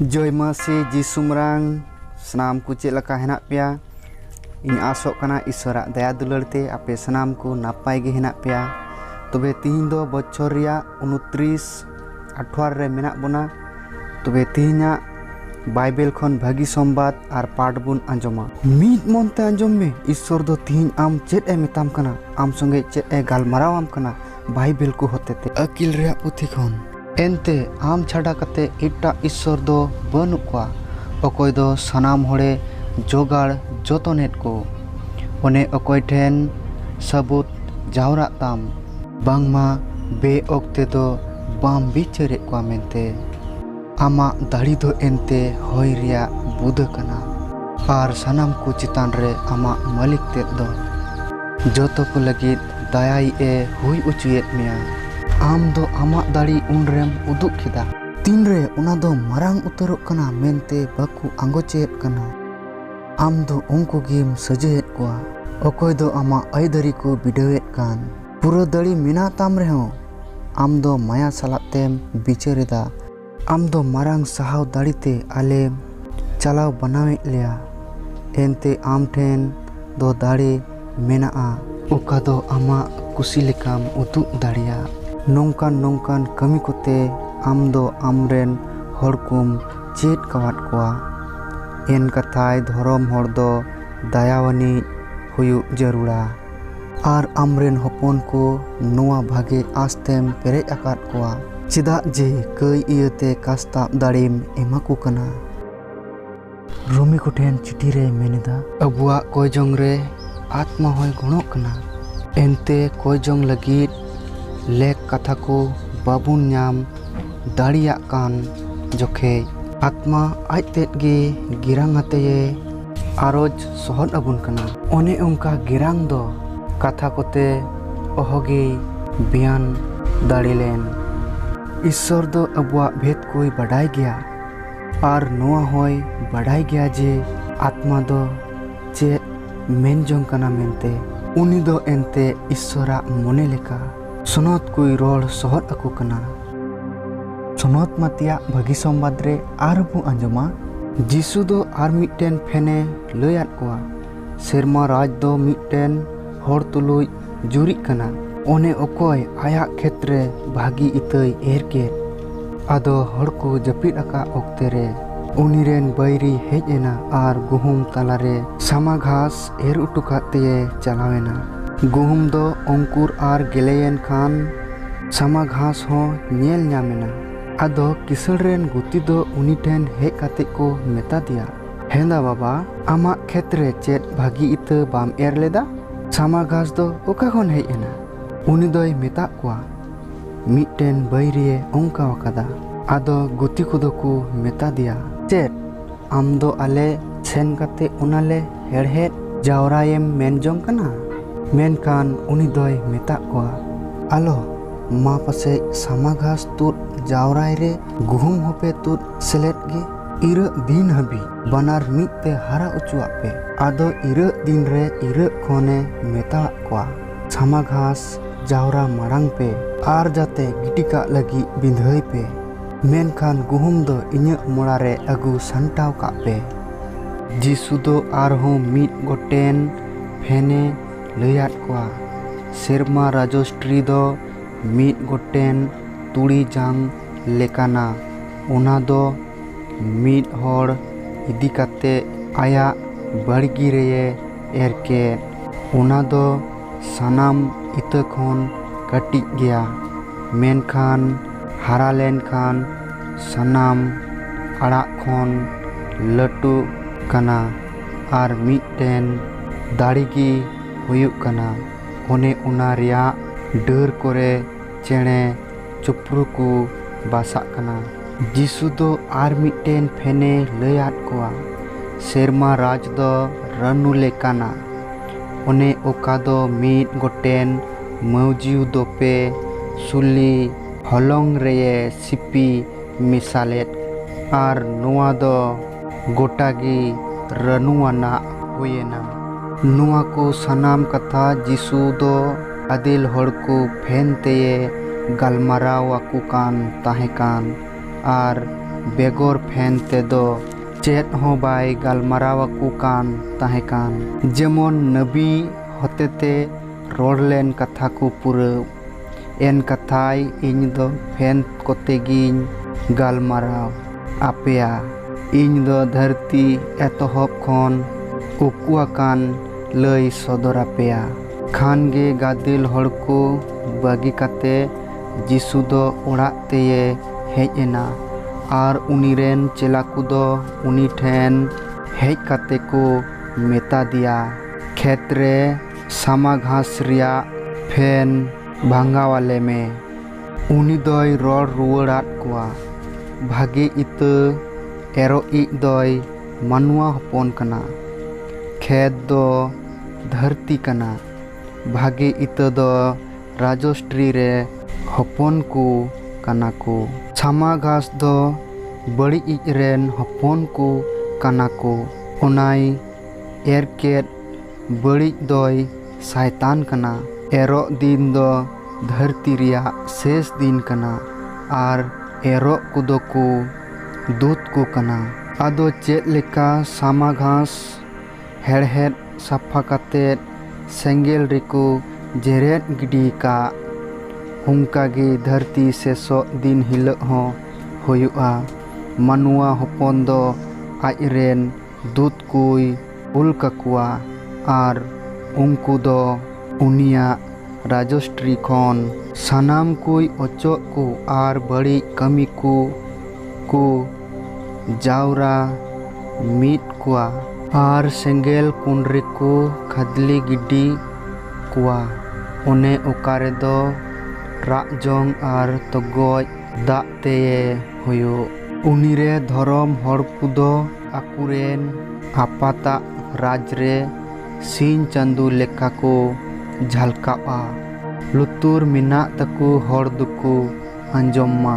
Joy masih jisumrang senam ku cek laka henak pia. Ini asok kana isora daya dulur te ape senam ku napai ge henak pia. Tobe tihin do bocor ria 29 18 re menak bona. Tobe tihinya Bible kon bhagi sombat ar part bun anjoma. Mid monte anjom me isor do tihin am chet e metam kana. Am songe chet e galmarao am kana. Bible ku hotete akil ria puthi kon. Ente am chada kate ita ईश्वर दो बनुआ अकय दो सनाम हड़े जोगाड़ जतनेट को ओने अकय ठेन सबूत जावरा ताम बांगमा बे ओक्ते दो balm बिचारे को मेनते आमा दाड़ी दो एनते होय रिया बुद कना आर सनाम को चितान रे आमा मालिक ते दो जोतो को लगी दयाई ए हुई उचुएत मिया आम दो आमा दाड़ी उनरेम उदुक खिदा तीन रे उना दो मरांग उतरोक कना मेनते बाकु आंगोचेत कना आम दो उनको गिम सजेत कोआ अकय दो आमा आयदारी को बिडवेत कान पूरा दाड़ी मिना ताम रे हो आम दो माया सलातेम बिचारेदा आम दो मरांग सहाव दाड़ीते आले चलाव बनावेत लिया एनते आम ठेन दो दाड़ी मेनाआ ओका दो आमा कुसी लेकाम उदुक दाड़िया नोंकान नोंकान कमी कोते आम दो आमरेन हड़कुम चेत कवात कोआ एन कथाय धरम हड़ दो दयावानी हुयु जरूरा आर आमरेन हपन को नोआ भागे आस्तेम पेरेज आकात कोआ चिदा जे कई इयते कास्ता दाड़ीम एमाकु कना रोमी को ठेन चिठी रे मेनेदा अबुआ कोयजोंग रे आत्मा होय गुणोक कना एनते कोयजोंग लगित लेक कथा को बाबुन नाम दाड़िया कान जोखे आत्मा आजतेत गे गिरांग आते आरोज सहद अबुन कना ओने उनका गिरांग दो कथा कोते ओहगे बयान दाड़ीलेन ईश्वर दो अबुआ भेद कोई बढ़ाई गया आर नोआ होय बढ़ाई गया जे आत्मा दो चे मेन जोंग कना मेनते उनी दो एनते ईश्वरा मोने लेका सुनत कोई रोड सहद अकु कना सुनत मतिया भगी संबाद रे आरबु अंजमा जिसु दो आर मिटेन फेने लयात कोआ सेरमा राज दो मिटेन हर तुलुय जुरी कना ओने अकय आया क्षेत्र भागी इतय एर के आदो हर को जपित अका ओक्ते रे उनीरेन बैरी हेज एना आर गुहुम तलारे सामा घास एर उटुकाते चलावेना गुहुम दो अंकुर आर गेलेयन खान सामा घास हो नेल न्यामेना आदो किसड़ रेन गुती दो उनी ठेन हेज काते को मेता दिया हेंदा बाबा आमा क्षेत्र चेत भागी इत बाम एर लेदा सामा घास दो ओका खन हेज एना उनी दोय मेता कोआ मिटेन बैरिये ओंका वकादा आदो गुती कुदो को मेता दिया चेत आम दो आले सेन काते उनाले हेड़हेड जावरायेम मेन जोंग कना मेनकान उनी दोय मेता कोआ आलो मा पासे सामा घास तुद जावराय रे गुहुम होपे तुद सेलेट गे इरा दिन हबी बनार मिते हारा उचुआ पे आदो इरा दिन रे इरा खोने मेता कोआ सामा घास जावरा मारांग पे आर जाते गिटिका लगी बिंधई पे मेनखान गुहुम दो इन्य मोड़ा रे अगु संटाव का पे जिसु दो आरहों मीट गोटेन फेने लयात कोआ सेरमा राजोस्ट्री दो मीट गोटेन तुड़ी जांग लेकाना ओना दो मीट हड़ इदी काते आया बड़गी रे एरके ओना दो सनाम इत खन कटी गया मेनखान हारा लेन खान सनाम आड़ा खन लटू कना आर मिटेन दाड़ीगी हुयुक कना ओने उना रिया डर करे चेणे चुपरू को बासा कना जिसु दो आर मिटेन फेने लयात कोआ सेरमा राज दो रनु लेकाना ओने ओका दो मीट गोटेन मौजिउ दोपे सुली हलंग रे सिपी मिसालेत आर नोआ दो गोटागी रनुआना हुएना नुआ को सनाम कथा जिसु दो आदिल हड़ को फेन ते गालमाराव आकु कान ताहे कान आर बेगोर फैन तेदो चेत हो बाय गालमारावाकू कान ताहेकान जेमन नबी होतेते रोड लेन कथा को पुरव एन कथाय इन दो फैन कोतेगिन गालमाराव आपेया इन दो धरती एतोहब खन उकुआकान लय सदरापेया खान गे गादिल हड़को बागी काते जिसु दो ओड़ाग तेये हेज एना आर उनीरेन चेला कुदो उनी ठेन हेज काते को मेता दिया खेतरे सामा घास रिया फैन भांगावाले में उनी दोय रोड रुवाड़ाद कुआ भागे इत एरो इक दोय मानुआ हपन कना खेत दो धरती कना भागे इत दो राजश्री रे हपन को कना को सामा घास दो बड़ी इच रेन हपन को कना को ओनाय एरकेट बड़ी दोय शैतान कना एरो दिन दो धरती रिया शेष दिन कना आर एरो कुदो को दूत को कना आदो चेत लेका सामा घास हेड़हेड साफा कातेद सेंगेल रेको जेरेद गिडी का उनकागे धरती शेषो दिन हिलक हो होयुआ मानुआ हपन दो आजरेन दूत कुई उल काकुआ आर उनको दो उनिया राजश्री खन सानाम कुई अचो को आर बड़ी कमी को जावरा मीट कुआ आर सेंगेल कुंडरी को खदली गिडी कुआ ओने ओकारे दो राजोंग आर तगोज दाग तेये होयो उनीरे धरम हड़ कुदो आकुरेन आपाता राजरे सीन चंदू लेखा को झलकाआ लुतुर मिना तकु हड़ दुकु अंजोमा।